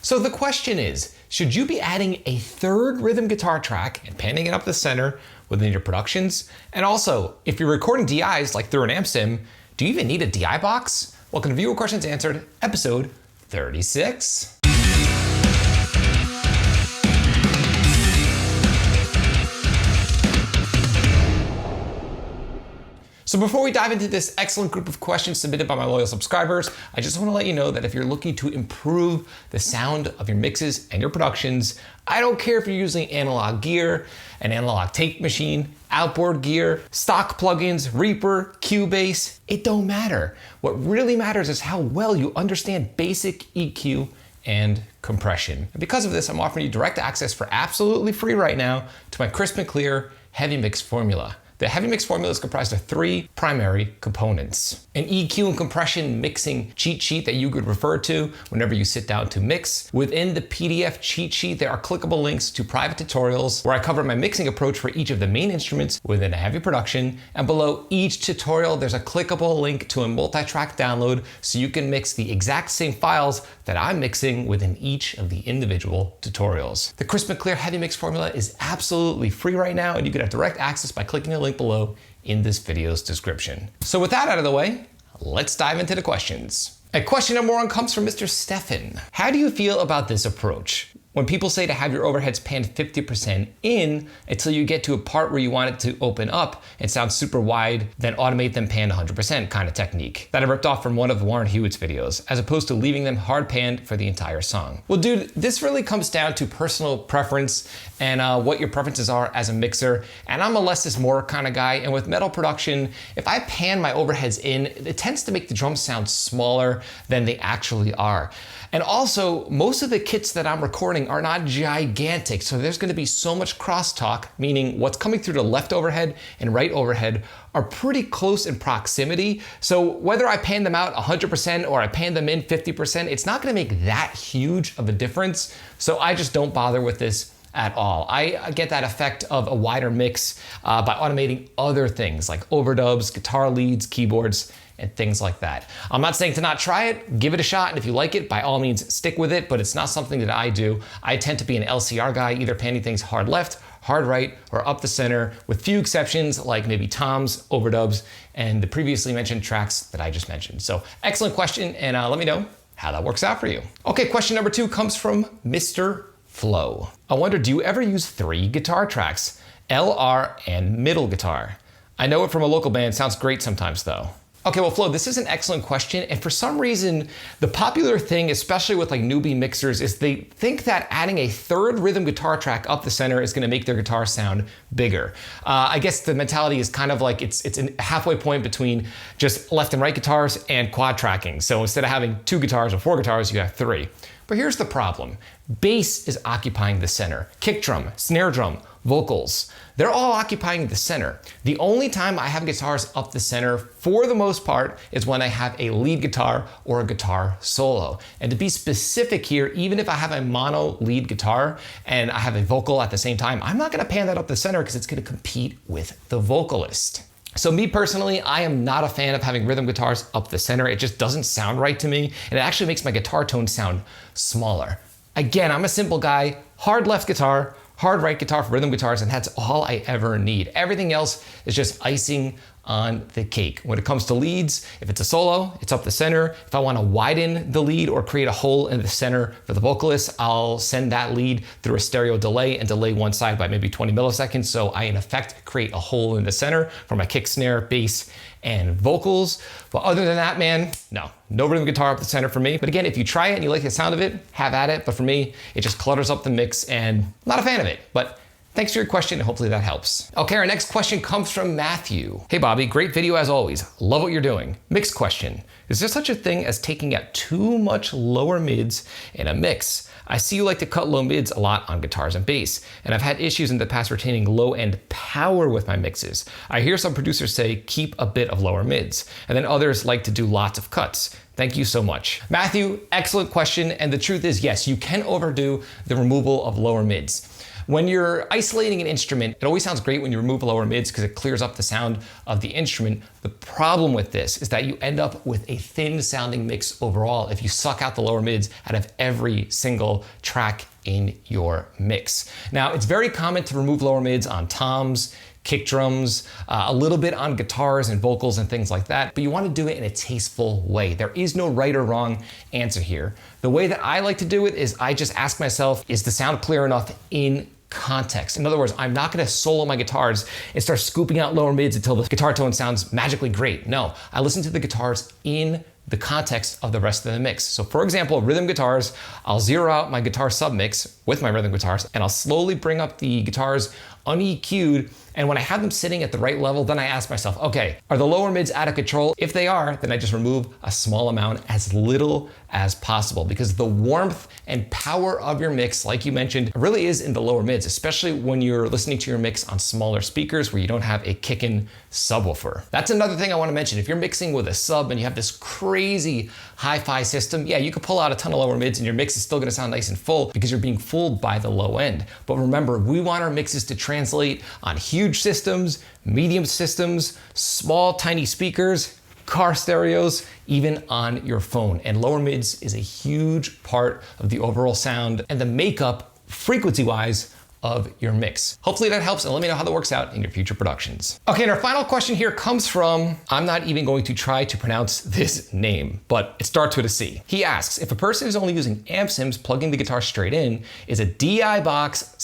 So the question is, should you be adding a third rhythm guitar track and panning it up the center within your productions? And also, if you're recording DIs like through an amp sim, do you even need a DI box? Welcome to Viewer Questions Answered, episode 36. So before we dive into this excellent group of questions submitted by my loyal subscribers, I just want to let you know that if you're looking to improve the sound of your mixes and your productions, I don't care if you're using analog gear, an analog tape machine, outboard gear, stock plugins, Reaper, Cubase, it don't matter. What really matters is how well you understand basic EQ and compression. And because of this, I'm offering you direct access for absolutely free right now to my crisp and clear heavy mix formula. The heavy mix formula is comprised of three primary components: an EQ and compression mixing cheat sheet that you could refer to whenever you sit down to mix. Within the PDF cheat sheet, there are clickable links to private tutorials where I cover my mixing approach for each of the main instruments within a heavy production. And below each tutorial, there's a clickable link to a multi-track download so you can mix the exact same files that I'm mixing within each of the individual tutorials. The crisp and clear heavy mix formula is absolutely free right now, and you can have direct access by clicking the link below in this video's description. So with that out of the way, let's dive into the questions. And question number one comes from Mr. Stefan. How do you feel about this approach? When people say to have your overheads panned 50% in until you get to a part where you want it to open up and sound super wide, then automate them panned 100% kind of technique that I ripped off from one of Warren Hewitt's videos, as opposed to leaving them hard panned for the entire song. Well, dude, this really comes down to personal preference and what your preferences are as a mixer. And I'm a less is more kind of guy. And with metal production, if I pan my overheads in, it tends to make the drums sound smaller than they actually are. And also, most of the kits that I'm recording are not gigantic, so there's gonna be so much crosstalk, meaning what's coming through the left overhead and right overhead are pretty close in proximity. So whether I pan them out 100% or I pan them in 50%, it's not gonna make that huge of a difference. So I just don't bother with this at all. I get that effect of a wider mix by automating other things like overdubs, guitar leads, keyboards, and things like that. I'm not saying to not try it, give it a shot, and if you like it, by all means stick with it, but it's not something that I do. I tend to be an LCR guy, either panning things hard left, hard right, or up the center, with few exceptions like maybe toms, overdubs, and the previously mentioned tracks that I just mentioned. So excellent question, and let me know how that works out for you. Okay, question number two comes from Mr. Flo. I wonder, do you ever use three guitar tracks, LR and middle guitar? I know it from a local band, sounds great sometimes though. Okay, well, Flo, this is an excellent question. And for some reason, the popular thing, especially with like newbie mixers, is they think that adding a third rhythm guitar track up the center is gonna make their guitar sound bigger. I guess the mentality is kind of like it's a halfway point between just left and right guitars and quad tracking. So instead of having two guitars or four guitars, you have three. But here's the problem. Bass is occupying the center. Kick drum, snare drum, vocals, they're all occupying the center. The only time I have guitars up the center, for the most part, is when I have a lead guitar or a guitar solo. And to be specific here, even if I have a mono lead guitar and I have a vocal at the same time, I'm not gonna pan that up the center because it's gonna compete with the vocalist. So me personally, I am not a fan of having rhythm guitars up the center. It just doesn't sound right to me, and it actually makes my guitar tone sound smaller. Again, I'm a simple guy, hard left guitar, hard right guitar for rhythm guitars, and that's all I ever need. Everything else is just icing on the cake. When it comes to leads, if it's a solo, it's up the center. If I want to widen the lead or create a hole in the center for the vocalist, I'll send that lead through a stereo delay and delay one side by maybe 20 milliseconds. So I, in effect, create a hole in the center for my kick, snare, bass, and vocals. But other than that, man, no rhythm guitar up the center for me. But again, if you try it and you like the sound of it, have at it. But for me, it just clutters up the mix and I'm not a fan of it. But thanks for your question, and hopefully that helps. Okay, our next question comes from Matthew. Hey Bobby, great video as always. Love what you're doing. Mix question. Is there such a thing as taking out too much lower mids in a mix? I see you like to cut low mids a lot on guitars and bass, and I've had issues in the past retaining low end power with my mixes. I hear some producers say keep a bit of lower mids, and then others like to do lots of cuts. Thank you so much. Matthew, excellent question, and the truth is, yes, you can overdo the removal of lower mids. When you're isolating an instrument, it always sounds great when you remove lower mids because it clears up the sound of the instrument. The problem with this is that you end up with a thin sounding mix overall if you suck out the lower mids out of every single track in your mix. Now, it's very common to remove lower mids on toms, kick drums, a little bit on guitars and vocals and things like that, but you want to do it in a tasteful way. There is no right or wrong answer here. The way that I like to do it is I just ask myself, is the sound clear enough in context? In other words, I'm not gonna solo my guitars and start scooping out lower mids until the guitar tone sounds magically great. No, I listen to the guitars in the context of the rest of the mix. So for example, rhythm guitars, I'll zero out my guitar submix with my rhythm guitars and I'll slowly bring up the guitars un-EQ'd, and when I have them sitting at the right level, then I ask myself, okay, are the lower mids out of control? If they are, then I just remove a small amount, as little as possible, because the warmth and power of your mix, like you mentioned, really is in the lower mids, especially when you're listening to your mix on smaller speakers where you don't have a kick-in subwoofer. That's another thing I want to mention. If you're mixing with a sub and you have this crazy hi-fi system, yeah, you could pull out a ton of lower mids and your mix is still going to sound nice and full because you're being fooled by the low end. But remember, we want our mixes to translate on huge systems, medium systems, small tiny speakers, car stereos, even on your phone. And lower mids is a huge part of the overall sound and the makeup frequency-wise of your mix. Hopefully that helps, and let me know how that works out in your future productions. Okay, and our final question here comes from, I'm not even going to try to pronounce this name, but it starts with a C. He asks, if a person is only using amp sims plugging the guitar straight in, is a DI box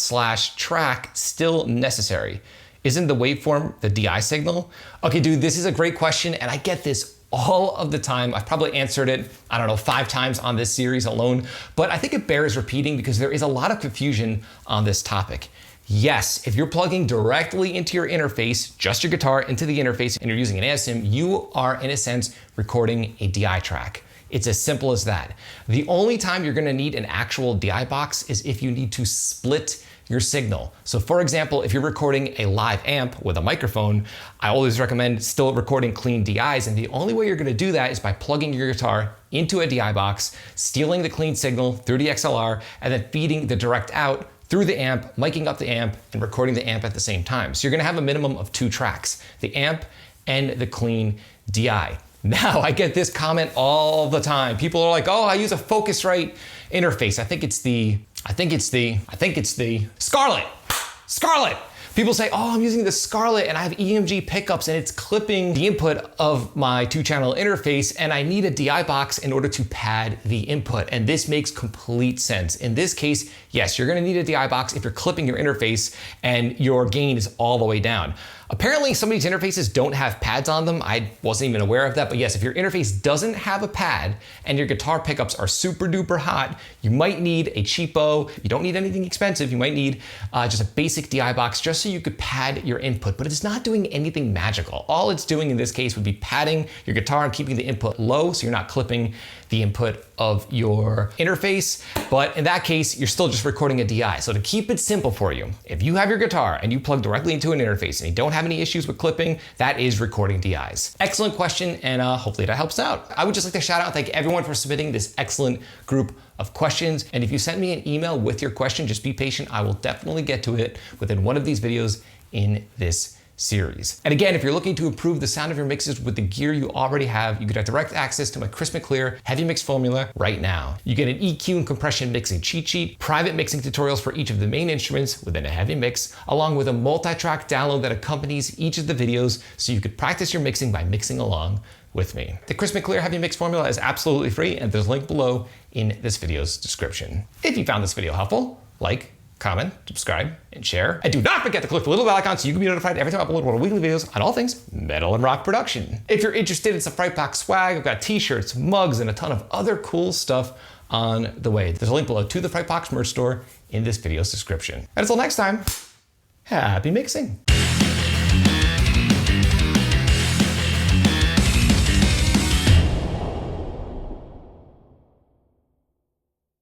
/ track still necessary? Isn't the waveform the DI signal? Okay, dude, this is a great question, and I get this all of the time. I've probably answered it, I don't know, 5 times on this series alone, but I think it bears repeating because there is a lot of confusion on this topic. Yes, if you're plugging directly into your interface, just your guitar into the interface, and you're using an amp sim, you are in a sense recording a DI track. It's as simple as that. The only time you're gonna need an actual DI box is if you need to split your signal. So for example, if you're recording a live amp with a microphone, I always recommend still recording clean DIs, and the only way you're gonna do that is by plugging your guitar into a DI box, stealing the clean signal through the XLR, and then feeding the direct out through the amp, miking up the amp, and recording the amp at the same time. So you're gonna have a minimum of 2 tracks, the amp and the clean DI. Now, I get this comment all the time. People are like, oh, I use a Focusrite interface. I think it's the Scarlett. People say, oh, I'm using the Scarlett and I have EMG pickups and it's clipping the input of my 2-channel interface and I need a DI box in order to pad the input. And this makes complete sense. In this case, yes, you're gonna need a DI box if you're clipping your interface and your gain is all the way down. Apparently some of these interfaces don't have pads on them. I wasn't even aware of that, but yes, if your interface doesn't have a pad and your guitar pickups are super duper hot, you might need a cheapo. You don't need anything expensive. You might need just a basic DI box just so you could pad your input, but it's not doing anything magical. All it's doing in this case would be padding your guitar and keeping the input low so you're not clipping the input of your interface. But in that case, you're still just recording a DI. So to keep it simple for you, if you have your guitar and you plug directly into an interface and you don't have any issues with clipping, that is recording DIs. Excellent question, and hopefully that helps out. I would just like to shout out and thank everyone for submitting this excellent group of questions. And if you send me an email with your question, just be patient. I will definitely get to it within one of these videos in this series. And again, if you're looking to improve the sound of your mixes with the gear you already have, you could have direct access to my Crisp & Clear Heavy Mix formula right now. You get an EQ and compression mixing cheat sheet, private mixing tutorials for each of the main instruments within a heavy mix, along with a multi-track download that accompanies each of the videos so you could practice your mixing by mixing along with me. The Crisp & Clear Heavy Mix formula is absolutely free, and there's a link below in this video's description. If you found this video helpful, like, comment, subscribe, and share. And do not forget to click the little bell icon so you can be notified every time I upload one of weekly videos on all things metal and rock production. If you're interested in some Frightbox swag, I've got t-shirts, mugs, and a ton of other cool stuff on the way. There's a link below to the Frightbox merch store in this video's description. And until next time, happy mixing.